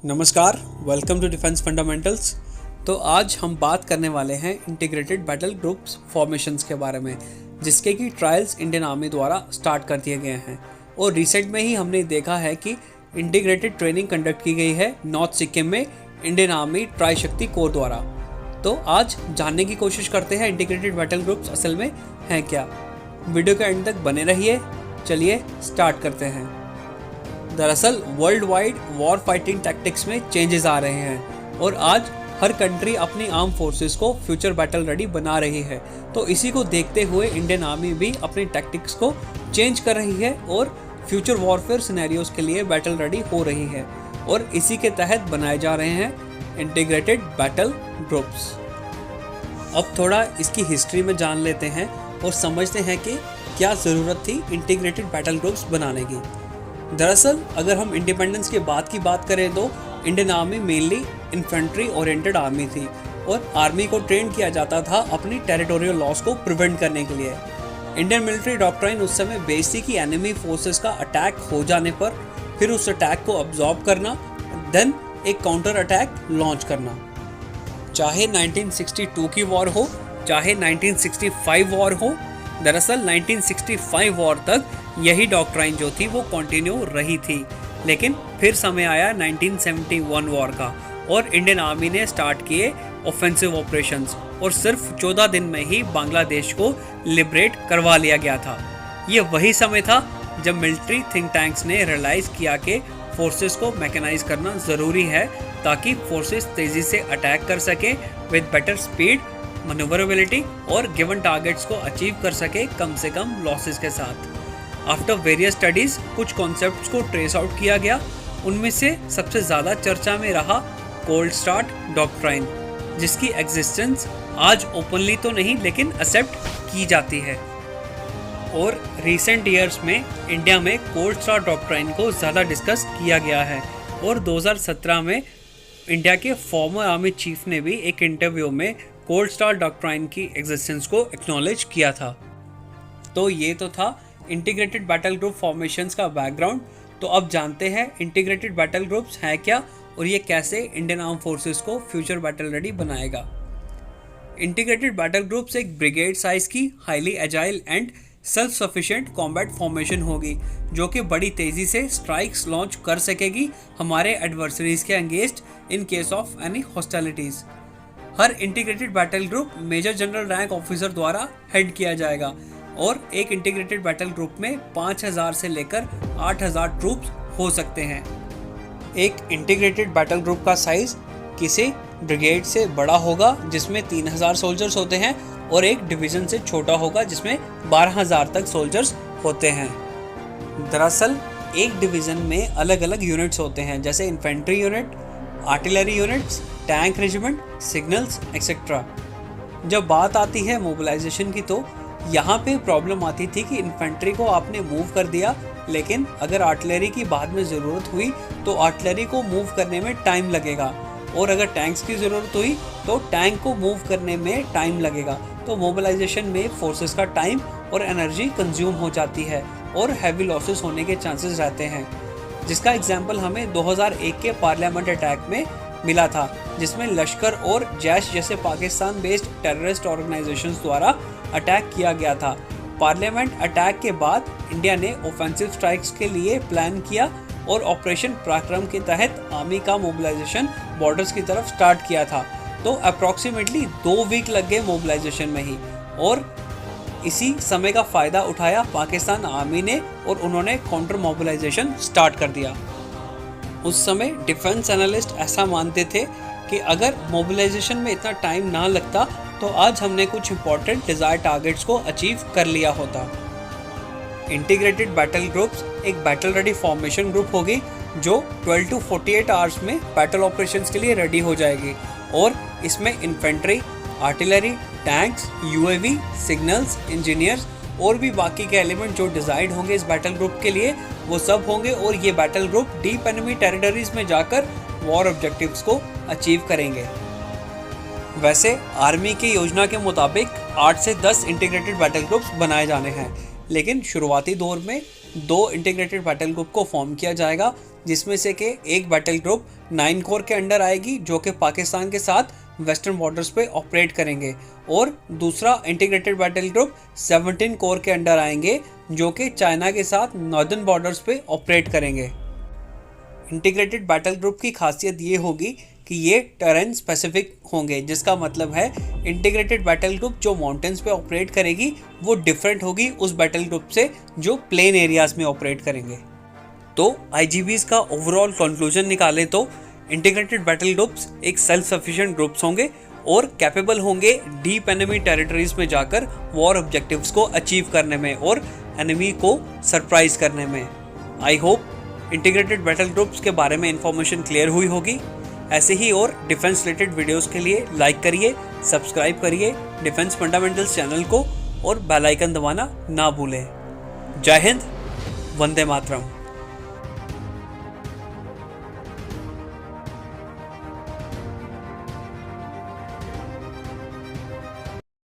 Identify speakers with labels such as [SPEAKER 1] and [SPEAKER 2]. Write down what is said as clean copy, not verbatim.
[SPEAKER 1] नमस्कार, welcome to defence fundamentals. तो आज हम बात करने वाले हैं इंटीग्रेटेड बैटल ग्रुप्स फॉर्मेशंस के बारे में, जिसके की ट्रायल्स इंडियन आर्मी द्वारा स्टार्ट कर दिए गए हैं। और रिसेंट में ही हमने देखा है कि इंटीग्रेटेड ट्रेनिंग कंडक्ट की गई है नॉर्थ सिक्किम में इंडियन आर्मी ट्राई शक्ति कोर द्वारा। तो आज जानने की कोशिश करते हैं इंटीग्रेटेड बैटल ग्रुप्स असल में हैं क्या। वीडियो के एंड तक बने रहिए। चलिए स्टार्ट करते हैं। दरअसल world wide war fighting tactics में चेंजेस आ रहे हैं और आज हर कंट्री अपनी आर्म फोर्सेस को फ्यूचर बैटल रेडी बना रही है। तो इसी को देखते हुए इंडियन आर्मी भी अपनी टैक्टिक्स को चेंज कर रही है और फ्यूचर वॉरफेयर सिनेरियोज के लिए बैटल रेडी हो रही है और इसी के तहत बनाए जा रहे हैं इंटीग्रेटेड बैटल ग्रुप्स। अब थोड़ा इसकी हिस्ट्री में जान लेते हैं और समझते हैं कि क्या ज़रूरत थी इंटीग्रेटेड बैटल ग्रुप्स बनाने की। दरअसल अगर हम इंडिपेंडेंस के बाद की बात करें तो Indian army mainly infantry oriented army थी और आर्मी को ट्रेन किया जाता था अपनी टेरिटोरियल लॉस को प्रिवेंट करने के लिए। इंडियन मिलिट्री डॉक्ट्राइन उस समय बेसिक की एनिमी फोर्सेस का अटैक हो जाने पर फिर उस अटैक को अब्जॉर्ब करना, देन एक काउंटर अटैक लॉन्च करना। चाहे 1962 की वॉर हो, चाहे 1965 वॉर हो, दरअसल 1965 वॉर तक यही डॉक्ट्राइन जो थी वो कंटिन्यू रही थी। लेकिन फिर समय आया 1971 वॉर का और इंडियन आर्मी ने स्टार्ट किए ऑफेंसिव ऑपरेशंस और सिर्फ 14 दिन में ही बांग्लादेश को लिबरेट करवा लिया गया था। ये वही समय था जब मिलिट्री थिंक टैंक्स ने रियलाइज किया कि फोर्सेस को मैकेनाइज करना ज़रूरी है ताकि फोर्सेस तेज़ी से अटैक कर सके विद बेटर स्पीड, मैन्यूवरेबिलिटी और गिवन टारगेट्स को अचीव कर सके कम से कम लॉसेस के साथ। आफ्टर वेरियस स्टडीज कुछ कॉन्सेप्ट्स को ट्रेस आउट किया गया। उनमें से सबसे ज़्यादा चर्चा में रहा कोल्ड स्टार्ट डॉक्ट्राइन, जिसकी एग्जिस्टेंस आज ओपनली तो नहीं लेकिन एक्सेप्ट की जाती है। और रिसेंट ईयर्स में इंडिया में कोल्ड स्टार्ट डॉक्ट्राइन को ज़्यादा डिस्कस किया गया है और 2017 में इंडिया के फॉर्मर आर्मी चीफ ने भी एक इंटरव्यू में कोल्ड स्टार डॉक्ट्राइन की एग्जिस्टेंस को एक्नॉलेज किया था। तो ये तो था इंटीग्रेटेड बैटल ग्रुप फॉर्मेशंस का बैकग्राउंड। तो अब जानते हैं इंटीग्रेटेड बैटल ग्रुप्स है क्या और ये कैसे इंडियन आर्म फोर्सेस को फ्यूचर बैटल रेडी बनाएगा। इंटीग्रेटेड बैटल ग्रुप्स एक ब्रिगेड साइज की highly agile and self sufficient combat formation होगी जो कि बड़ी तेज़ी से स्ट्राइक्स लॉन्च कर सकेगी हमारे एडवर्सरीज के against in case of any hostilities. हर integrated battle group major general rank officer द्वारा हेड किया जाएगा और एक इंटीग्रेटेड बैटल ग्रुप में 5000 से लेकर 8000 ट्रूप्स हो सकते हैं। एक इंटीग्रेटेड बैटल ग्रुप का साइज किसी ब्रिगेड से बड़ा होगा जिसमें 3000 सोल्जर्स होते हैं और एक डिवीज़न से छोटा होगा जिसमें 12000 तक सोल्जर्स होते हैं। दरअसल एक डिवीज़न में अलग अलग यूनिट्स होते हैं जैसे infantry unit, artillery units, tank regiment, signals etcetera. जब बात आती है मोबिलाइजेशन की तो यहाँ पे प्रॉब्लम आती थी कि इन्फेंट्री को आपने मूव कर दिया, लेकिन अगर आर्टिलरी की बाद में ज़रूरत हुई तो आर्टिलरी को मूव करने में टाइम लगेगा और अगर टैंक्स की ज़रूरत हुई तो टैंक को मूव करने में टाइम लगेगा। तो मोबिलाइजेशन में फोर्सेस का टाइम और एनर्जी कंज्यूम हो जाती है और हैवी लॉसेस होने के चांसेस रहते हैं, जिसका एग्जाम्पल हमें 2001 के पार्लियामेंट अटैक में मिला था जिसमें लश्कर और जैश जैसे पाकिस्तान बेस्ड टेररिस्ट ऑर्गेनाइजेशंस द्वारा अटैक किया गया था। पार्लियामेंट अटैक के बाद इंडिया ने ऑफेंसिव स्ट्राइक्स के लिए प्लान किया और ऑपरेशन पराक्रम के तहत आर्मी का मोबिलाइजेशन बॉर्डर्स की तरफ स्टार्ट किया था। तो अप्रॉक्सीमेटली 2 वीक लग गए मोबिलाइजेशन में ही और इसी समय का फ़ायदा उठाया पाकिस्तान आर्मी ने और उन्होंने काउंटर मोबिलाइजेशन स्टार्ट कर दिया। उस समय डिफेंस एनालिस्ट ऐसा मानते थे कि अगर मोबिलाइजेशन में इतना टाइम ना लगता तो आज हमने कुछ इंपॉर्टेंट डिज़ायर टारगेट्स को अचीव कर लिया होता। इंटीग्रेटेड बैटल ग्रुप्स एक बैटल रेडी फॉर्मेशन ग्रुप होगी जो 12 to 48 आवर्स में बैटल ऑपरेशंस के लिए रेडी हो जाएगी और इसमें infantry, artillery, tanks, UAV, signals, engineers और भी बाकी के एलिमेंट जो डिज़ाइड होंगे इस बैटल ग्रुप के लिए वो सब होंगे और ये battle group deep enemy territories में जाकर वॉर ऑब्जेक्टिव्स को अचीव करेंगे। वैसे आर्मी की योजना के मुताबिक 8 से 10 इंटीग्रेटेड बैटल ग्रुप्स बनाए जाने हैं, लेकिन शुरुआती दौर में 2 इंटीग्रेटेड बैटल ग्रुप को फॉर्म किया जाएगा जिसमें से कि एक बैटल ग्रुप 9 कोर के अंडर आएगी जो कि पाकिस्तान के साथ वेस्टर्न बॉर्डर्स पे ऑपरेट करेंगे, और दूसरा इंटीग्रेटेड बैटल ग्रुप 17 कोर के अंडर आएंगे जो कि चाइना के साथ नॉर्दर्न बॉर्डर्स पे ऑपरेट करेंगे। इंटीग्रेटेड बैटल ग्रुप की खासियत ये होगी कि ये टेरेन स्पेसिफिक होंगे, जिसका मतलब है इंटीग्रेटेड बैटल ग्रुप जो माउंटेन्स पे ऑपरेट करेगी वो डिफरेंट होगी उस बैटल ग्रुप से जो प्लेन एरियाज में ऑपरेट करेंगे। तो आईजीबीज का ओवरऑल कंक्लूजन निकालें तो इंटीग्रेटेड बैटल ग्रुप्स एक सेल्फ सफिशिएंट ग्रुप्स होंगे और कैपेबल होंगे डीप एनिमी टेरिटरीज में जाकर वॉर ऑब्जेक्टिव्स को अचीव करने में और एनिमी को सरप्राइज करने में। I hope integrated battle groups के बारे में इंफॉर्मेशन क्लियर हुई होगी। ऐसे ही और डिफेंस रिलेटेड वीडियोस के लिए लाइक करिए, सब्सक्राइब करिए डिफेंस फंडामेंटल्स चैनल को और बेल आइकन दबाना ना भूलें। जय हिंद, वंदे मातरम।